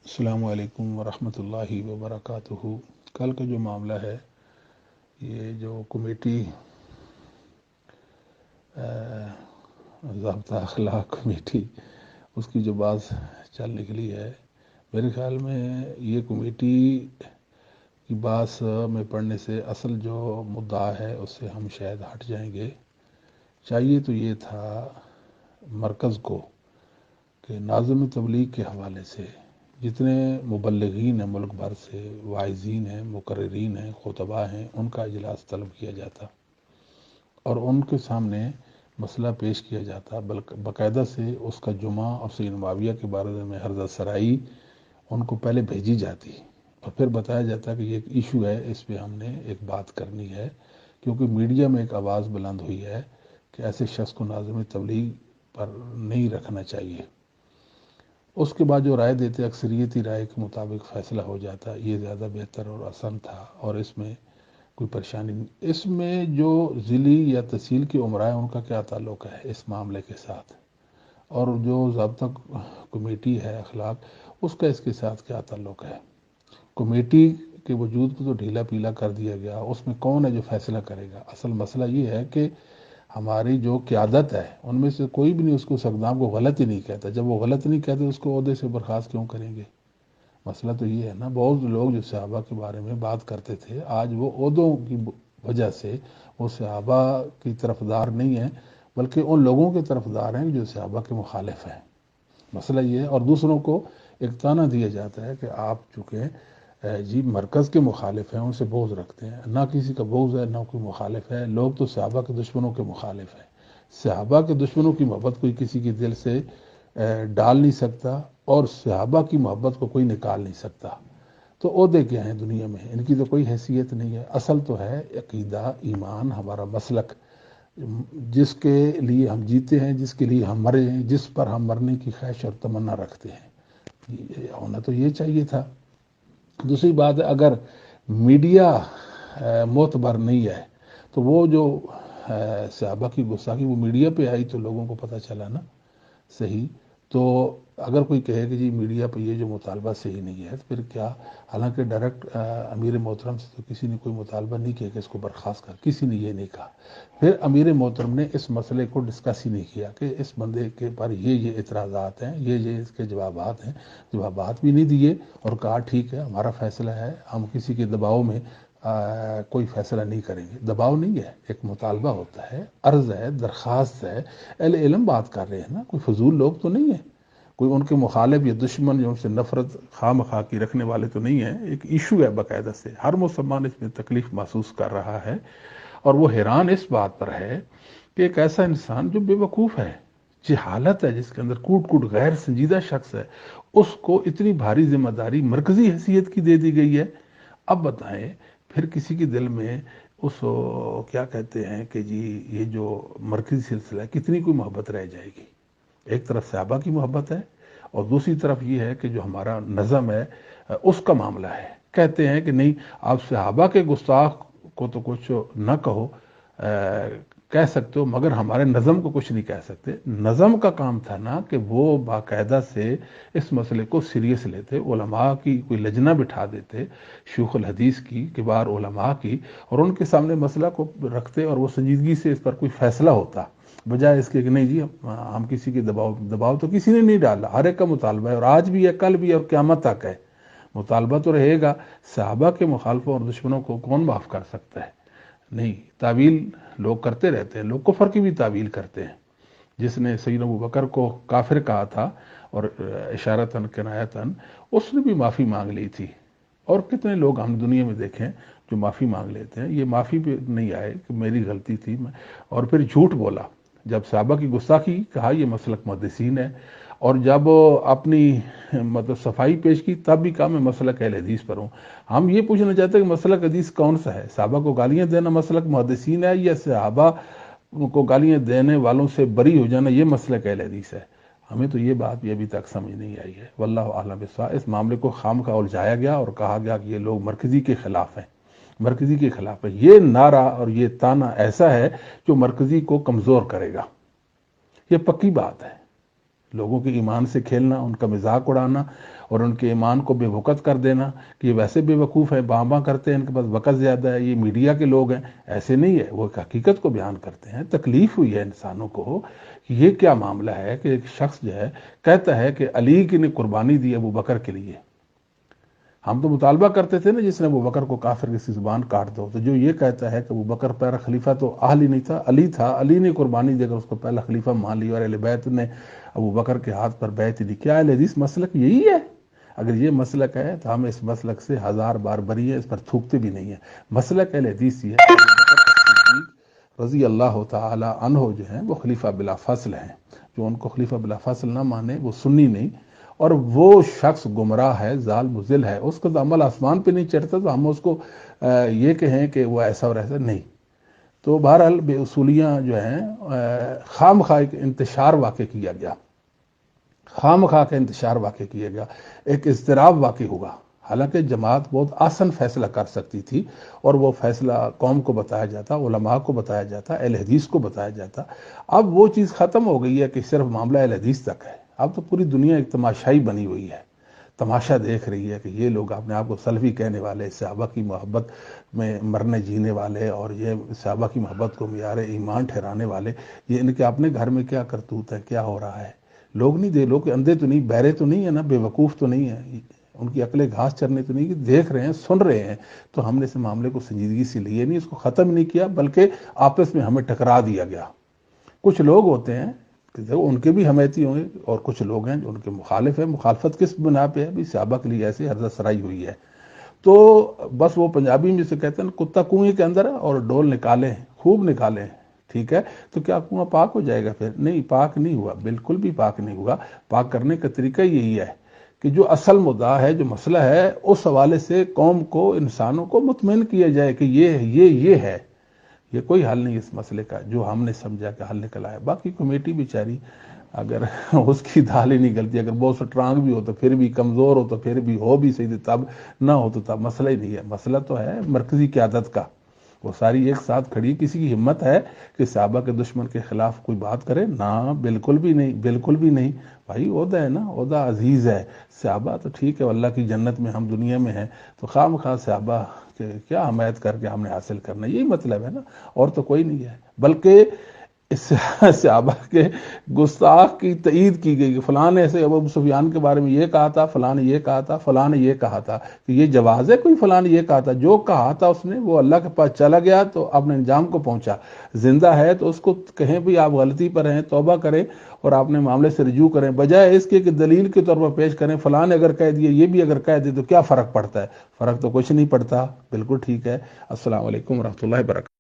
السلام علیکم ورحمۃ اللہ وبرکاتہ۔ کل کا جو معاملہ ہے، یہ جو کمیٹی ضابطہ اخلاق کمیٹی، اس کی جو بات چل نکلی ہے، میرے خیال میں یہ کمیٹی کی بات میں پڑھنے سے اصل جو مدعا ہے اس سے ہم شاید ہٹ جائیں گے۔ چاہیے تو یہ تھا مرکز کو کہ ناظم تبلیغ کے حوالے سے جتنے مبلغین ہیں ملک بھر سے، واعظین ہیں، مقررین ہیں، خطباء ہیں، ان کا اجلاس طلب کیا جاتا اور ان کے سامنے مسئلہ پیش کیا جاتا، بلکہ باقاعدہ سے اس کا جمعہ اور سید معاویہ کے بارے میں حرزہ سرائی ان کو پہلے بھیجی جاتی اور پھر بتایا جاتا کہ یہ ایک ایشو ہے، اس پہ ہم نے ایک بات کرنی ہے، کیونکہ میڈیا میں ایک آواز بلند ہوئی ہے کہ ایسے شخص کو ناظم تبلیغ پر نہیں رکھنا چاہیے۔ اس کے بعد جو رائے دیتے اکثریتی رائے کے مطابق فیصلہ ہو جاتا، یہ زیادہ بہتر اور آسان تھا اور اس میں کوئی پریشانی نہیں۔ اس میں جو ضلعی یا تحصیل کے عمرائے ان کا کیا تعلق ہے اس معاملے کے ساتھ، اور جو ضابطہ کمیٹی ہے اخلاق، اس کا اس کے ساتھ کیا تعلق ہے؟ کمیٹی کے وجود کو تو ڈھیلا پیلا کر دیا گیا، اس میں کون ہے جو فیصلہ کرے گا؟ اصل مسئلہ یہ ہے کہ ہماری جو قیادت ہے ان میں سے کوئی بھی نہیں اس کو اقدام کو غلط ہی نہیں کہتا۔ جب وہ غلط نہیں کہتے اس کو عہدے سے برخاست کیوں کریں گے؟ مسئلہ تو یہ ہے نا، بہت لوگ جو صحابہ کے بارے میں بات کرتے تھے، آج وہ عہدوں کی وجہ سے وہ صحابہ کی طرفدار نہیں ہیں، بلکہ ان لوگوں کے طرفدار ہیں جو صحابہ کے مخالف ہیں۔ مسئلہ یہ ہے، اور دوسروں کو ایک طعنہ دیا جاتا ہے کہ آپ چونکہ جی مرکز کے مخالف ہیں، ان سے بغض رکھتے ہیں۔ نہ کسی کا بغض ہے، نہ کوئی مخالف ہے، لوگ تو صحابہ کے دشمنوں کے مخالف ہیں۔ صحابہ کے دشمنوں کی محبت کوئی کسی کے دل سے ڈال نہیں سکتا، اور صحابہ کی محبت کو کوئی نکال نہیں سکتا۔ تو عہدے کیا ہیں دنیا میں؟ ان کی تو کوئی حیثیت نہیں ہے۔ اصل تو ہے عقیدہ، ایمان، ہمارا مسلک، جس کے لیے ہم جیتے ہیں، جس کے لیے ہم مرے ہیں، جس پر ہم مرنے کی خواہش اور تمنا رکھتے ہیں۔ ہونا تو یہ چاہیے تھا۔ دوسری بات ہے، اگر میڈیا معتبر نہیں ہے تو وہ جو صحابہ کی گستاخی وہ میڈیا پہ آئی تو لوگوں کو پتہ چلا نا، صحیح۔ تو اگر کوئی کہے کہ جی میڈیا پہ یہ جو مطالبہ صحیح نہیں ہے تو پھر کیا؟ حالانکہ ڈائریکٹ امیر محترم سے تو کسی نے کوئی مطالبہ نہیں کیا کہ اس کو برخاست کر، کسی نے یہ نہیں کہا۔ پھر امیر محترم نے اس مسئلے کو ڈسکس ہی نہیں کیا کہ اس بندے کے پر یہ اعتراضات ہیں، یہ اس کے جوابات ہیں، جوابات بھی نہیں دیے اور کہا ٹھیک ہے ہمارا فیصلہ ہے، ہم کسی کے دباؤ میں کوئی فیصلہ نہیں کریں گے۔ دباؤ نہیں ہے، ایک مطالبہ ہوتا ہے، عرض ہے، درخواست ہے، اہل علم بات کر رہے ہیں نا، کوئی فضول لوگ تو نہیں ہیں، کوئی ان کے مخالف یا دشمن جو ان سے نفرت خواہ مخواہ کی رکھنے والے تو نہیں ہیں۔ ایک ایشو ہے باقاعدہ سے، ہر مسلمان اس میں تکلیف محسوس کر رہا ہے، اور وہ حیران اس بات پر ہے کہ ایک ایسا انسان جو بے وقوف ہے، جہالت ہے جس کے اندر، کوٹ کوٹ غیر سنجیدہ شخص ہے، اس کو اتنی بھاری ذمہ داری مرکزی حیثیت کی دے دی گئی ہے۔ اب بتائیں پھر کسی کے دل میں اس کیا کہتے ہیں کہ جی یہ جو مرکزی سلسلہ ہے کتنی کوئی محبت رہ جائے گی؟ ایک طرف صحابہ کی محبت ہے اور دوسری طرف یہ ہے کہ جو ہمارا نظم ہے اس کا معاملہ ہے۔ کہتے ہیں کہ نہیں، آپ صحابہ کے گستاخ کو تو کچھ نہ کہو، کہہ سکتے ہو، مگر ہمارے نظم کو کچھ نہیں کہہ سکتے۔ نظم کا کام تھا نا کہ وہ باقاعدہ سے اس مسئلے کو سیریس لیتے، علماء کی کوئی لجنہ بٹھا دیتے، شیوخ الحدیث کی، کبار علماء کی، اور ان کے سامنے مسئلہ کو رکھتے اور وہ سنجیدگی سے اس پر کوئی فیصلہ ہوتا، بجائے اس کے کہ نہیں جی ہم کسی کے دباؤ تو کسی نے نہیں ڈالا، ہر ایک کا مطالبہ ہے، اور آج بھی ہے، کل بھی ہے، اور قیامت تک ہے، مطالبہ تو رہے گا۔ صحابہ کے مخالفوں اور دشمنوں کو کون معاف کر سکتا ہے؟ نہیں، تعویل لوگ کرتے رہتے ہیں، لوگ کفر کی بھی تعویل کرتے ہیں۔ جس نے سیدنا ابوبکر کو کافر کہا تھا اور اشارتاً کنایتاً، اس نے بھی معافی مانگ لی تھی، اور کتنے لوگ ہم دنیا میں دیکھیں جو معافی مانگ لیتے ہیں، یہ معافی پہ نہیں آئے کہ میری غلطی تھی، اور پھر جھوٹ بولا۔ جب صحابہ کی گستاخی کہا یہ مسلک محدثین ہے، اور جب اپنی مطلب صفائی پیش کی تب بھی کہا میں مسلک اہل حدیث پر ہوں۔ ہم یہ پوچھنا چاہتے ہیں کہ مسلک حدیث کون سا ہے؟ صحابہ کو گالیاں دینا مسلک محدثین ہے، یا صحابہ کو گالیاں دینے والوں سے بری ہو جانا یہ مسلک اہل حدیث ہے؟ ہمیں تو یہ بات بھی ابھی تک سمجھ نہیں آئی ہے۔ واللہ اعلم بالصواب۔ اس معاملے کو خامخواہ الجھایا گیا اور کہا گیا کہ یہ لوگ مرکزی کے خلاف ہیں، مرکزی کے خلاف ہے۔ یہ نعرہ اور یہ تانا ایسا ہے جو مرکزی کو کمزور کرے گا، یہ پکی بات ہے۔ لوگوں کے ایمان سے کھیلنا، ان کا مذاق اڑانا اور ان کے ایمان کو بے وقت کر دینا کہ یہ ویسے بے وقوف ہیں، باں کرتے ہیں، ان کے پاس وقت زیادہ ہے، یہ میڈیا کے لوگ ہیں، ایسے نہیں ہے، وہ ایک حقیقت کو بیان کرتے ہیں۔ تکلیف ہوئی ہے انسانوں کو کہ یہ کیا معاملہ ہے کہ ایک شخص جو ہے کہتا ہے کہ علی کی نے قربانی دی ابو بکر کے لیے۔ ہم تو مطالبہ کرتے تھے نا جس نے ابو بکر کو کافر کی زبان کاٹ دو، تو جو یہ کہتا ہے کہ ابو بکر پہلا خلیفہ تو اہل ہی نہیں تھا، علی تھا، علی نے قربانی دے کر اس کو پہلا خلیفہ مان لیا اور اہل بیت نے ابو بکر کے ہاتھ پر بیعت دی۔ کیا اہل حدیث مسلک یہی ہے؟ اگر یہ مسلک ہے تو ہم اس مسلک سے ہزار بار بری ہیں، اس پر تھوکتے بھی نہیں ہیں۔ مسلک اہل حدیث یہ ہے کہ ابو بکر صدیق رضی اللہ تعالی عنہ جو ہیں وہ خلیفہ بلا فصل ہیں، جو ان کو خلیفہ بلا فصل نہ مانے وہ سنی نہیں، اور وہ شخص گمراہ ہے، ضال مضل ہے، اس کا تو عمل آسمان پہ نہیں چڑھتا، تو ہم اس کو یہ کہیں کہ وہ ایسا اور ایسا نہیں۔ تو بہرحال بے اصولیاں جو ہیں خام خواہ ایک انتشار واقع کیا گیا، خام خواہ کا انتشار واقع کیا گیا، ایک اضطراب واقع ہوا۔ حالانکہ جماعت بہت آسن فیصلہ کر سکتی تھی اور وہ فیصلہ قوم کو بتایا جاتا، علماء کو بتایا جاتا، اہل حدیث کو بتایا جاتا۔ اب وہ چیز ختم ہو گئی ہے کہ صرف معاملہ اہل حدیث تک ہے، اب تو پوری دنیا ایک تماشائی بنی ہوئی ہے، تماشا دیکھ رہی ہے کہ یہ لوگ اپنے آپ کو سلفی کہنے والے، صحابہ کی محبت میں مرنے جینے والے اور یہ صحابہ کی محبت کو معیار ایمان ٹھہرانے والے، یہ ان کے اپنے گھر میں کیا کرتوت ہے، کیا ہو رہا ہے؟ لوگ نہیں دے، لوگ اندھے تو نہیں، بہرے تو نہیں ہے نا، بے وقوف تو نہیں ہے، ان کی عقلیں گھاس چرنے تو نہیں، کہ دیکھ رہے ہیں، سن رہے ہیں۔ تو ہم نے اس معاملے کو سنجیدگی سے لیے نہیں، اس کو ختم نہیں کیا، بلکہ آپس میں ہمیں ٹکرا دیا گیا۔ کچھ لوگ ہوتے ہیں ان کے بھی حمیتی ہوں گے اور کچھ لوگ ہیں جو ان کے مخالف ہیں۔ مخالفت کس بنا پہ ہے؟ بھی صحابہ کے لیے ایسے حضرت سرائی ہوئی ہے، تو بس وہ پنجابی میں سے کہتے ہیں کتا کنویں کے اندر ہے اور ڈول نکالیں، خوب نکالیں، ٹھیک ہے، تو کیا کنواں پاک ہو جائے گا؟ پھر نہیں، پاک نہیں ہوا، بالکل بھی پاک نہیں ہوا۔ پاک کرنے کا طریقہ یہی ہے کہ جو اصل مدعا ہے، جو مسئلہ ہے، اس حوالے سے قوم کو، انسانوں کو مطمئن کیا جائے کہ یہ ہے، یہ کوئی حل نہیں اس مسئلے کا، جو ہم نے سمجھا کہ حل نکل آیا۔ باقی کمیٹی بیچاری اگر اس کی دال ہی نہیں گلتی، اگر بہت سٹرانگ بھی ہو تو پھر بھی، کمزور ہو تو پھر بھی، ہو بھی صحیح تب نہ ہو تو تب، مسئلہ ہی نہیں ہے۔ مسئلہ تو ہے مرکزی قیادت کا، وہ ساری ایک ساتھ کھڑی۔ کسی کی ہمت ہے کہ صحابہ کے دشمن کے خلاف کوئی بات کرے؟ نہ، بالکل بھی نہیں، بالکل بھی نہیں۔ بھائی عہدہ ہے نا، عہدہ عزیز ہے، صحابہ تو ٹھیک ہے، اللہ کی جنت میں ہم دنیا میں ہیں، تو خواہ مخواہ صحابہ کہ کیا حمایت کر کے ہم نے حاصل کرنا ہے، یہی مطلب ہے نا، اور تو کوئی نہیں ہے۔ بلکہ اس صحابہ کے گستاخ کی تائید کی گئی کہ فلاں نے ایسے ابو سفیان کے بارے میں یہ کہا تھا، فلاں نے یہ کہا تھا، فلاں نے یہ کہا تھا، کہ یہ جواز ہے؟ کوئی فلاں نے یہ کہا تھا، جو کہا تھا اس نے وہ اللہ کے پاس چلا گیا تو اپنے انجام کو پہنچا، زندہ ہے تو اس کو کہیں بھی آپ غلطی پر ہیں، توبہ کریں اور اپنے معاملے سے رجوع کریں، بجائے اس کے کہ دلیل کے طور پر پیش کریں فلاں نے اگر کہہ دیا، یہ بھی اگر کہہ دے تو کیا فرق پڑتا ہے؟ فرق تو کچھ نہیں پڑتا، بالکل ٹھیک ہے۔ السلام علیکم ورحمۃ اللہ وبرکاتہ۔